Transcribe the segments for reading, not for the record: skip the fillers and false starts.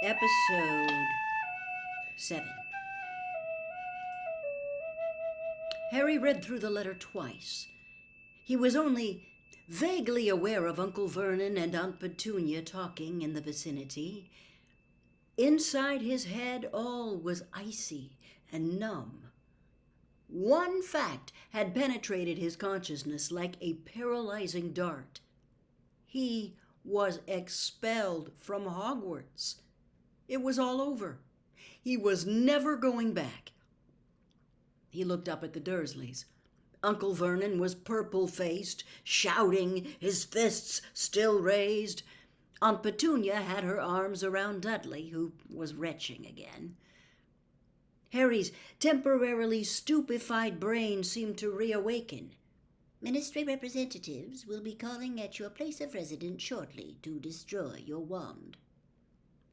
Episode 7. Harry read through the letter twice. He was only vaguely aware of Uncle Vernon and Aunt Petunia talking in the vicinity. Inside his head, all was icy and numb. One fact had penetrated his consciousness like a paralyzing dart. He was expelled from Hogwarts. It was all over. He was never going back. He looked up at the Dursleys. Uncle Vernon was purple-faced, shouting, his fists still raised. Aunt Petunia had her arms around Dudley, who was retching again. Harry's temporarily stupefied brain seemed to reawaken. Ministry representatives will be calling at your place of residence shortly to destroy your wand.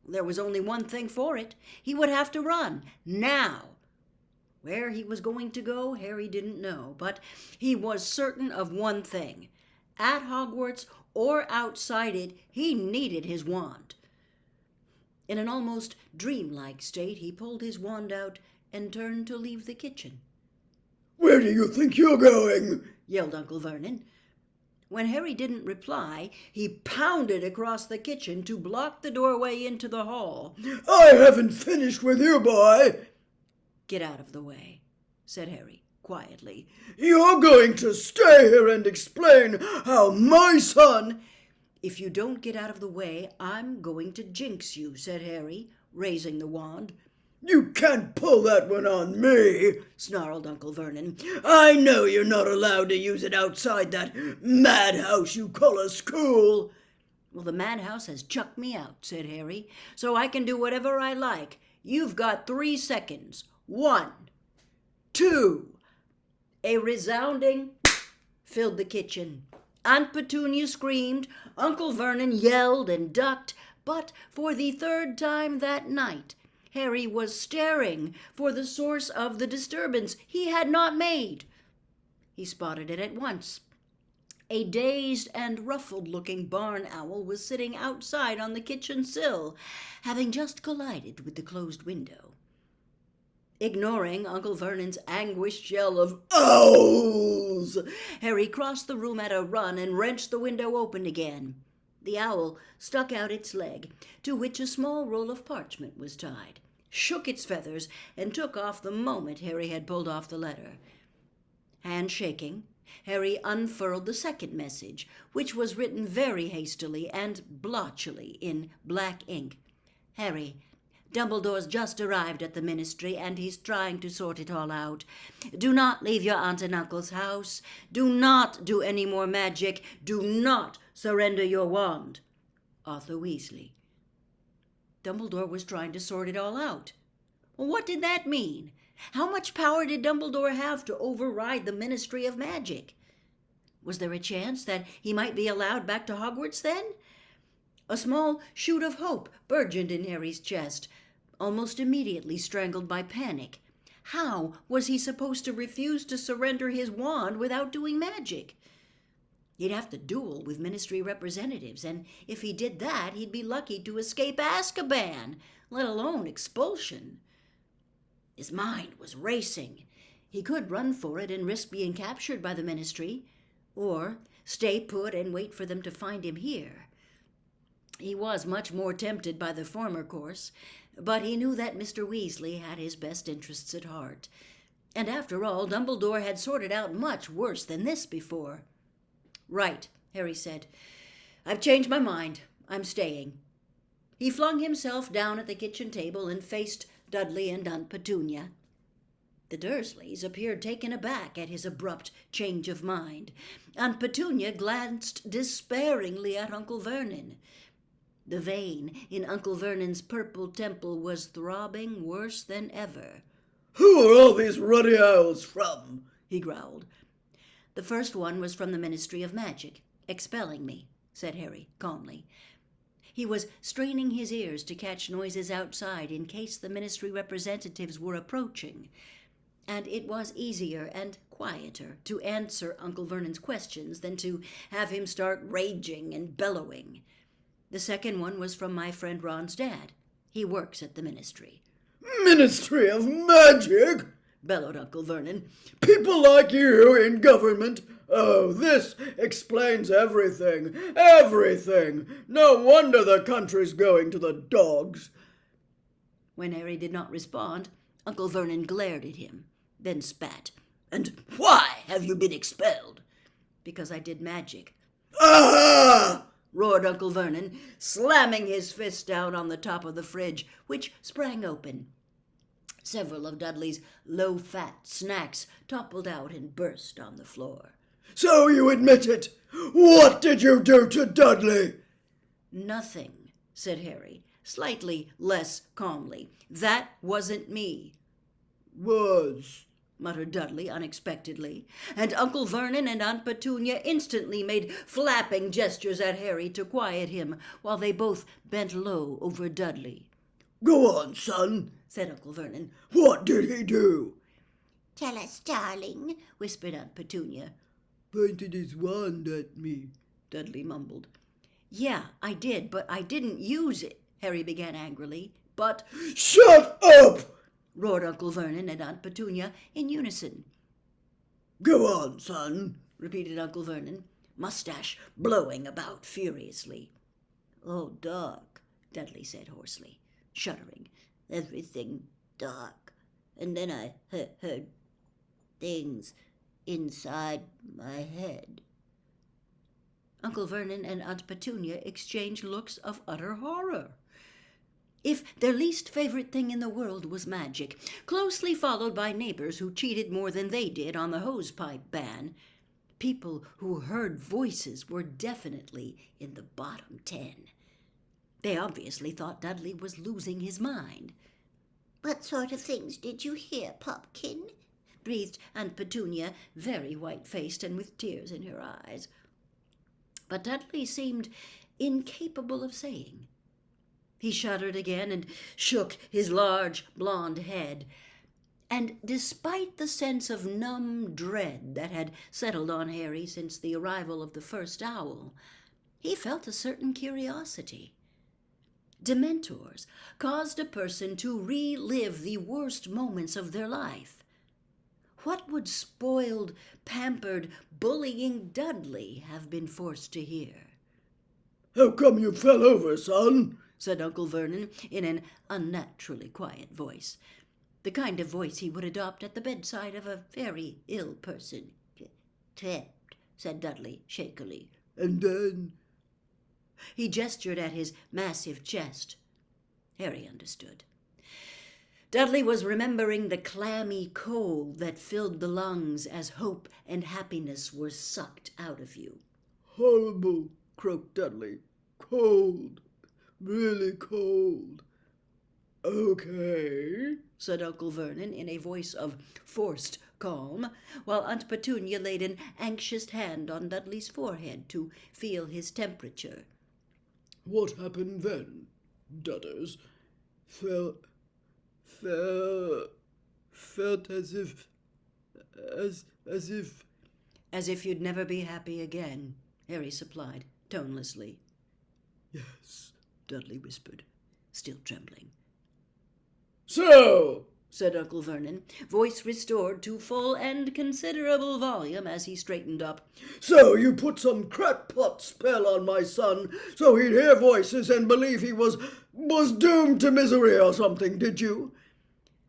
There was only one thing for it. He would have to run, now. Where he was going to go, Harry didn't know, but he was certain of one thing. At Hogwarts or outside it, he needed his wand. In an almost dreamlike state, he pulled his wand out and turned to leave the kitchen. "Where do you think you're going?" yelled Uncle Vernon. When Harry didn't reply, he pounded across the kitchen to block the doorway into the hall. "I haven't finished with you, boy." "Get out of the way," said Harry quietly. "You're going to stay here and explain how my son—" "If you don't get out of the way, I'm going to jinx you," said Harry, raising the wand. "You can't pull that one on me," snarled Uncle Vernon. "I know you're not allowed to use it outside that madhouse you call a school." "Well, the madhouse has chucked me out," said Harry, "so I can do whatever I like. You've got 3 seconds. 1, 2. A resounding filled the kitchen. Aunt Petunia screamed, Uncle Vernon yelled and ducked, but for the 3rd time that night, Harry was staring for the source of the disturbance he had not made. He spotted it at once. A dazed and ruffled-looking barn owl was sitting outside on the kitchen sill, having just collided with the closed window. Ignoring Uncle Vernon's anguished yell of "Owls!" Harry crossed the room at a run and wrenched the window open again. The owl stuck out its leg, to which a small roll of parchment was tied, shook its feathers, and took off the moment Harry had pulled off the letter. Hand shaking, Harry unfurled the second message, which was written very hastily and blotchily in black ink. "Harry, Dumbledore's just arrived at the ministry, and he's trying to sort it all out. Do not leave your aunt and uncle's house. Do not do any more magic. Do not surrender your wand. Arthur Weasley." Dumbledore was trying to sort it all out. Well, what did that mean? How much power did Dumbledore have to override the Ministry of Magic? Was there a chance that he might be allowed back to Hogwarts then? A small shoot of hope burgeoned in Harry's chest, almost immediately strangled by panic. How was he supposed to refuse to surrender his wand without doing magic? He'd have to duel with ministry representatives, and if he did that, he'd be lucky to escape Azkaban, let alone expulsion. His mind was racing. He could run for it and risk being captured by the ministry, or stay put and wait for them to find him here. He was much more tempted by the former course, but he knew that Mr. Weasley had his best interests at heart. And after all, Dumbledore had sorted out much worse than this before. "Right," Harry said. "I've changed my mind. I'm staying." He flung himself down at the kitchen table and faced Dudley and Aunt Petunia. The Dursleys appeared taken aback at his abrupt change of mind. Aunt Petunia glanced despairingly at Uncle Vernon. The vein in Uncle Vernon's purple temple was throbbing worse than ever. "Who are all these ruddy owls from?" he growled. "The first one was from the Ministry of Magic, expelling me," said Harry calmly. He was straining his ears to catch noises outside in case the ministry representatives were approaching, and it was easier and quieter to answer Uncle Vernon's questions than to have him start raging and bellowing. The second one was from my friend Ron's dad. He works at the ministry. Ministry of Magic? Bellowed Uncle Vernon. People like you in government? Oh, this explains everything. Everything. No wonder the country's going to the dogs. When Harry did not respond, Uncle Vernon glared at him, then spat. And why have you been expelled? Because I did magic, Ah! roared Uncle Vernon, slamming his fist down on the top of the fridge, which sprang open. Several of Dudley's low-fat snacks toppled out and burst on the floor. So you admit it. What did you do to Dudley? Nothing, said Harry, slightly less calmly. That wasn't me, Was. muttered Dudley unexpectedly, and Uncle Vernon and Aunt Petunia instantly made flapping gestures at Harry to quiet him, while they both bent low over Dudley. Go on, son, said Uncle Vernon. What did he do? Tell us, darling, Whispered Aunt Petunia. Pointed his wand at me. Dudley mumbled. Yeah, I did, but I didn't use it, Harry began angrily. But, Shut up! roared Uncle Vernon and Aunt Petunia in unison. Go on, son, Repeated Uncle Vernon, mustache blowing about furiously. Oh, dark, Dudley said hoarsely, shuddering. Everything dark. And then I heard things inside my head. Uncle Vernon and Aunt Petunia exchanged looks of utter horror. If their least favorite thing in the world was magic, closely followed by neighbors who cheated more than they did on the hosepipe ban, people who heard voices were definitely in the bottom 10. They obviously thought Dudley was losing his mind. What sort of things did you hear, Popkin? Breathed Aunt Petunia, very white-faced and with tears in her eyes. But Dudley seemed incapable of saying. He shuddered again and shook his large blond head. And despite the sense of numb dread that had settled on Harry since the arrival of the first owl, he felt a certain curiosity. Dementors caused a person to relive the worst moments of their life. What would spoiled, pampered, bullying Dudley have been forced to hear? How come you fell over, son? Said Uncle Vernon in an unnaturally quiet voice, the kind of voice he would adopt at the bedside of a very ill person. Tripped, said Dudley shakily. And then? He gestured at his massive chest. Harry understood. Dudley was remembering the clammy cold that filled the lungs as hope and happiness were sucked out of you. Horrible, croaked Dudley. Cold. Really cold. Okay, said Uncle Vernon in a voice of forced calm, while Aunt Petunia laid an anxious hand on Dudley's forehead to feel his temperature. What happened then, Dudders? Felt as if... As if you'd never be happy again, Harry supplied, tonelessly. Yes, Dudley whispered, still trembling. So, said Uncle Vernon, voice restored to full and considerable volume as he straightened up. So you put some crackpot spell on my son so he'd hear voices and believe he was doomed to misery or something, did you?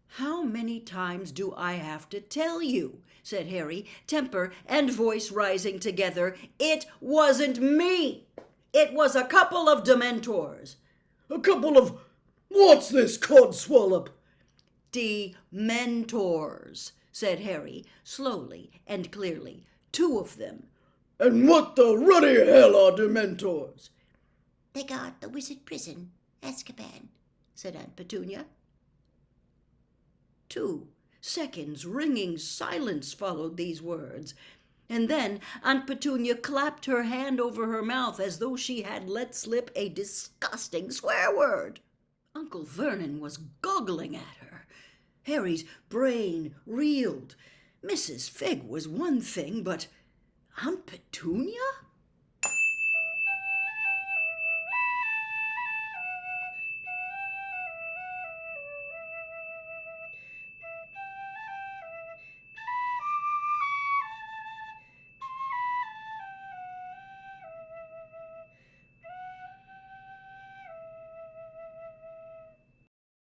How many times do I have to tell you, said Harry, temper and voice rising together. It wasn't me. It was a couple of Dementors. A couple of... What's this, codswallop? Dementors, said Harry, slowly and clearly. 2 of them. And what the ruddy hell are Dementors? They guard the wizard prison, Azkaban, said Aunt Petunia. 2 seconds ringing silence followed these words, and then Aunt Petunia clapped her hand over her mouth as though she had let slip a disgusting swear word. Uncle Vernon was goggling at her. Harry's brain reeled. Mrs. Figg was one thing, but Aunt Petunia?